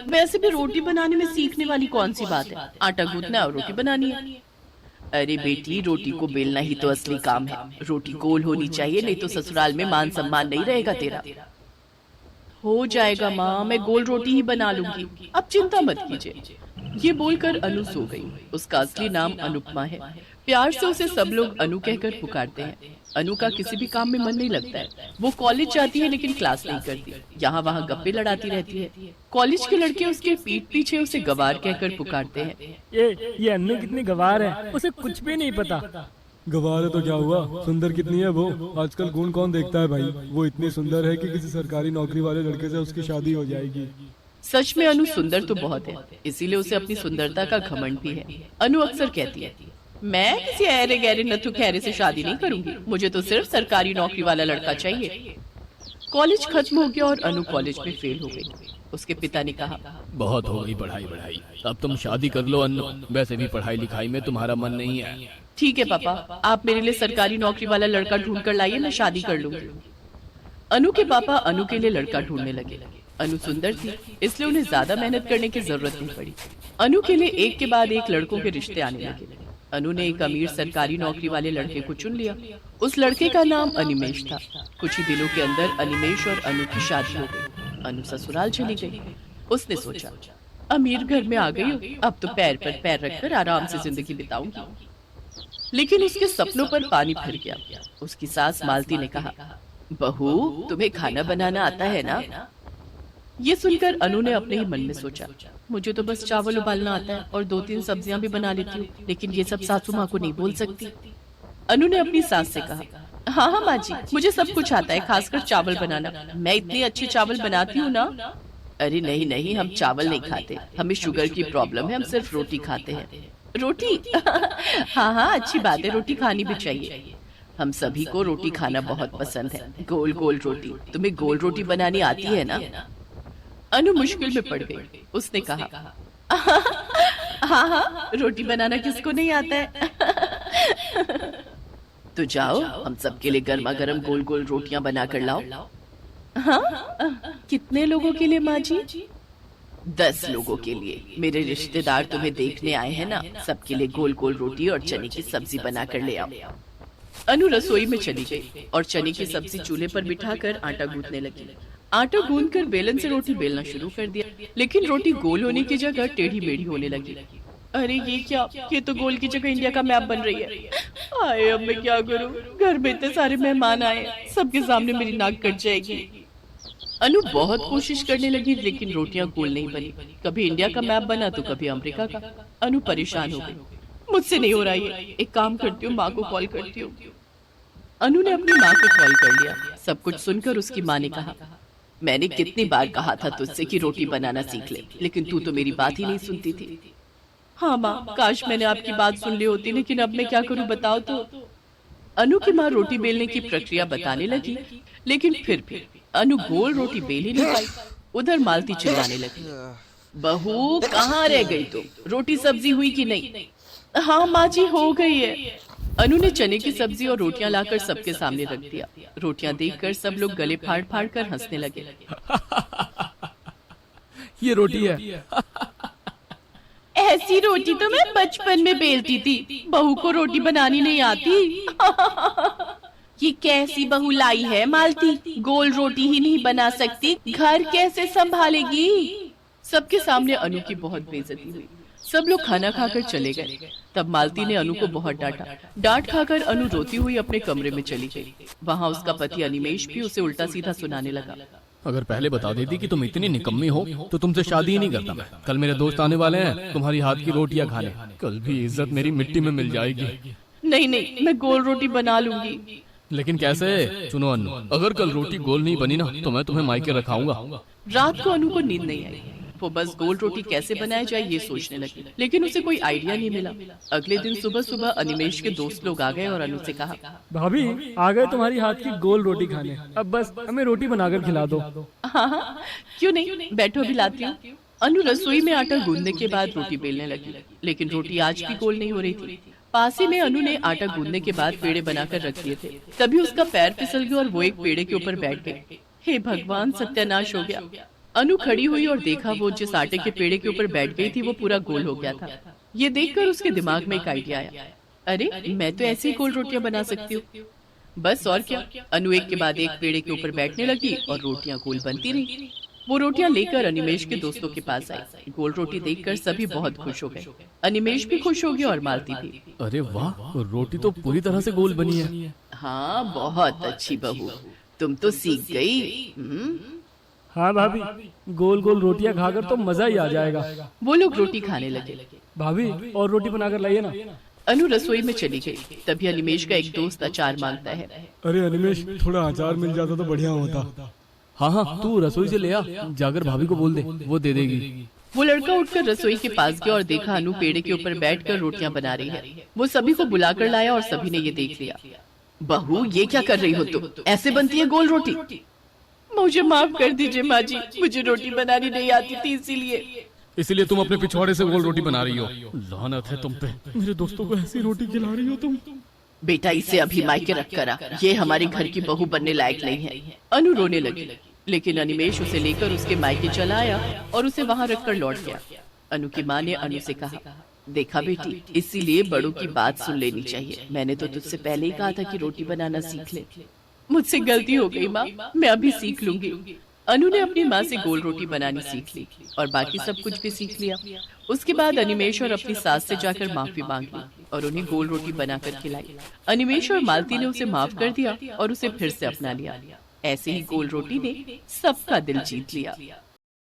वैसे भी रोटी बनाने में सीखने वाली कौन सी बात है, आटा गूंथना और रोटी बनानी है। अरे बेटी, रोटी को बेलना ही तो असली काम है। रोटी गोल होनी चाहिए, नहीं तो ससुराल में मान सम्मान नहीं रहेगा तेरा। हो जाएगा माँ, मैं गोल रोटी ही बना लूंगी, आप चिंता मत कीजिए। ये बोलकर अनु सो गई। उसका असली नाम अनुपमा है। प्यार से उसे सब लोग अनु कहकर पुकारते हैं। अनु का किसी भी काम में मन नहीं लगता है। वो कॉलेज जाती है लेकिन क्लास नहीं करती, यहाँ वहाँ गप्पे लड़ाती रहती है। कॉलेज के लड़के उसके पीठ पीछे उसे गवार कहकर पुकारते हैं। ये अन्नू कितनी गवार है, उसे कुछ भी नहीं पता। गवार है तो क्या हुआ, सुंदर कितनी है वो। आजकल गुण कौन देखता है भाई। वो इतनी सुंदर है कि किसी सरकारी नौकरी वाले लड़के से उसकी शादी हो जाएगी। सच में अनु सुंदर तो बहुत है, इसीलिए उसे अपनी सुंदरता का घमंड भी है। अनु अक्सर कहती है, मैं किसी ऐरे गहरे नथु खैरे से शादी नहीं करूंगी, मुझे तो सिर्फ सरकारी नौकरी वाला लड़का चाहिए। कॉलेज खत्म हो गया और अनु कॉलेज में फेल हो गई। उसके पिता ने कहा, बहुत हो गई पढ़ाई, अब तुम शादी कर लो अन्नू। वैसे भी पढ़ाई लिखाई में तुम्हारा मन नहीं है। ठीक है पापा, आप मेरे लिए सरकारी नौकरी वाला लड़का ढूंढ कर लाइए, मैं शादी कर लूंगी। अनु के पापा अनु के लिए लड़का ढूंढने लगे। अनु सुंदर थी, इसलिए उन्हें ज्यादा मेहनत करने की जरूरत नहीं पड़ी। अनु के लिए एक के बाद एक लड़कों के रिश्ते आने लगे। अनु ने एक अमीर सरकारी नौकरी वाले लड़के को चुन लिया। उस लड़के का नाम अनिमेश था। कुछ ही दिनों के अंदर अनिमेश और अनु की शादी हो गई। अनु ससुराल चली गई। उसने सोचा, अमीर घर में आ गई हूँ, अब तो पैर पर पैर रखकर आराम से जिंदगी बिताऊंगी। लेकिन उसके सपनों पर पानी फिर गया। उसकी सास मालती ने कहा, बहू, तुम्हें खाना बनाना आता है ना? ये सुनकर अनु ने अपने ही मन में सोचा, मुझे तो बस चावल उबालना आता है और 2-3 सब्जियां भी बना लेती हूँ, लेकिन ये सब सासू माँ को नहीं बोल सकती। अनु ने अपनी सास से कहा, हाँ हाँ माँ जी, मुझे सब कुछ आता है, खासकर चावल बनाना। मैं इतने अच्छे चावल बनाती हूँ ना। अरे नहीं नहीं, हम चावल नहीं खाते, हमें शुगर की प्रॉब्लम है, हम सिर्फ रोटी खाते हैं। रोटी? हाँ हाँ, अच्छी बात है, रोटी खानी भी चाहिए। हम सभी को रोटी खाना बहुत पसंद है, गोल गोल रोटी। तुम्हें गोल रोटी बनानी आती है ना? अनु मुश्किल में पड़ गई। उसने कहा, हाँ हाँ, रोटी बनाना किसको नहीं आता है। तो जाओ, हम सबके लिए गर्मा गर्म गोल गोल रोटियां बना कर लाओ। हाँ, कितने लोगों के लिए माँ जी? 10 लोगों के लिए। मेरे रिश्तेदार तुम्हें देखने आए हैं ना, सबके लिए गोल गोल रोटी और चने की सब्जी बना कर ले आओ। अनु रसोई में चली गई और चने की सब्जी चूल्हे पर बिठाकर आटा गूंथने लगी। आटा गूंथकर बेलन से रोटी बेलना शुरू कर दिया, लेकिन रोटी गोल होने की जगह टेढ़ी मेढ़ी होने लगी। अरे ये क्या, ये तो गोल की जगह इंडिया का मैप बन रही है। आए, अब मैं क्या करूं? घर में इतने सारे मेहमान आए, सबके सामने मेरी नाक कट जाएगी। अनु बहुत कोशिश करने लगी, लेकिन रोटियां गोल नहीं बनी। कभी इंडिया का मैप बना तो कभी अमेरिका का। अनु परेशान हो गई, मुझसे नहीं हो रहा है। एक काम करती हूँ, माँ को कॉल करती हूँ। अनु ने अपनी माँ को कॉल कर लिया। सब कुछ सुनकर उसकी माँ ने कहा, मैंने कितनी बार कहा था तुझसे कि रोटी बनाना सीख ले, लेकिन तू तो मेरी बात ही नहीं सुनती थी। हाँ माँ, काश मैंने आपकी बात सुन ली होती, लेकिन अब मैं क्या करूँ बताओ तो। अनु की माँ रोटी बेलने की प्रक्रिया बताने लगी, लेकिन फिर अनु गोल रोटी बेल ही नहीं पाई। उधर मालती चिल्लाने लगी, बहू कहाँ रह गई तुम? रोटी सब्जी हुई कि नहीं? हाँ माँ जी, हो गई है। अनु ने चने की सब्जी और रोटियां लाकर सबके सामने रख दिया। रोटियां देखकर सब लोग गले फाड़ फाड़ कर हंसने लगे। ये रोटी है। ऐसी रोटी तो मैं बचपन में बेलती थी, बहू को रोटी बनानी नहीं आती। ये कैसी बहू लाई है मालती, गोल रोटी ही नहीं बना सकती, घर कैसे संभालेगी? सबके सामने अनु की बहुत बेइज्जती हुई। सब लोग खाना खाकर चले गए। तब मालती ने अनु को बहुत डांटा। डांट खाकर अनु रोती हुई अपने कमरे में चली गई। वहाँ उसका पति अनिमेश भी उसे उल्टा सीधा सुनाने लगा। अगर पहले बता देती कि तुम इतनी निकम्मी हो तो तुमसे शादी ही नहीं करता मैं। कल मेरे दोस्त आने वाले हैं तुम्हारी हाथ की रोटियां खाने। कल भी इज्जत मेरी मिट्टी में मिल जाएगी। नहीं नहीं, मैं गोल रोटी बना लूंगी। लेकिन कैसे? सुनो अनु, अगर कल रोटी गोल नहीं बनी ना तो मैं तुम्हें मायके रखाऊंगा। रात को अनु को नींद नहीं आई। वो बस गोल रोटी कैसे बनाया जाए ये सोचने लगी, लेकिन उसे कोई आइडिया नहीं मिला। अगले दिन सुबह सुबह अनिमेश के दोस्त लोग आ गए और अनु से कहा, भाभी आ गए तुम्हारी हाथ की गोल रोटी खाने, अब बस हमें रोटी बनाकर खिला दो। हाँ हाँ, क्यों नहीं, बैठो भी लाती हूँ। अनु रसोई में आटा गूंदने के बाद रोटी बेलने लगी, लेकिन रोटी आज भी गोल नहीं हो रही थी। पास ही में अनु ने आटा गूंदने के बाद पेड़े बनाकर रख दिए थे। तभी उसका पैर फिसल गया और वो एक पेड़े के ऊपर बैठ गई। हे भगवान, सत्यानाश हो गया। अनु खड़ी हुई और देखा वो जिस आटे के पेड़े के ऊपर बैठ गई थी वो पूरा गोल हो गया था। ये देखकर उसके दिमाग में एक आइडिया आया, अरे मैं तो ऐसे ही गोल रोटियां बना सकती हूँ। बस और क्या, अनु एक के बाद एक पेड़े के ऊपर बैठने लगी और रोटियां गोल बनती रही। वो रोटियां लेकर अनिमेश के दोस्तों के पास आई। गोल रोटी देखकर सभी बहुत खुश हो गए। अनिमेश भी खुश हो गया और मालती भी। अरे वाह, रोटी तो पूरी तरह से गोल बनी है। हाँ बहुत अच्छी बहू, तुम तो सीख गई। हाँ भाभी, गोल गोल रोटियां खाकर तो मजा ही आ जाएगा। वो लोग रोटी खाने लगे। भाभी और रोटी बनाकर लाइए ना। अनु रसोई में चली गई। तभी अनिमेश का एक दोस्त अचार मांगता है। अरे अनिमेश, थोड़ा अचार मिल जाता तो बढ़िया होता। हाँ हाँ, तू रसोई से ले आ, जाकर भाभी को बोल दे, वो दे देगी। वो लड़का उठकर रसोई के पास गया और देखा अनु पेड़े के ऊपर बैठकर रोटियां बना रही है। वो सभी को बुलाकर लाया और सभी ने ये देख लिया। बहू, ये क्या कर रही हो तुम? ऐसे बनती है गोल रोटी? मुझे माफ कर दीजिए माँ जी, मुझे रोटी बनानी नहीं आती थी इसीलिए तुम अपने पिछवाड़े से गोल रोटी बना रही हो। लानत है तुम पे। मेरे दोस्तों को ऐसी रोटी खिला रही हो तुम। बेटा, इसे अभी मायके रख कर आ, ये हमारे घर की बहू बनने लायक नहीं है। अनु रोने लगी, लेकिन अनिमेश उसे लेकर उसके मायके चला आया और उसे वहाँ रखकर लौट गया। अनु की माँ ने अनु से कहा, देखा बेटी, इसीलिए बड़ों की बात सुन लेनी चाहिए। मैंने तो तुझसे पहले ही कहा था कि रोटी बनाना सीख ले। मुझसे गलती हो गई माँ, मैं अभी सीख लूंगी। अनु ने अपनी माँ से गोल रोटी बनानी सीख ली और बाकी सब कुछ भी सीख लिया। उसके बाद अनिमेश और अपनी सास से जाकर माफी मांग ली और उन्हें गोल रोटी बनाकर खिलाई। अनिमेश और मालती ने उसे माफ कर दिया और उसे फिर से अपना लिया। ऐसे ही गोल रोटी ने सबका दिल जीत लिया।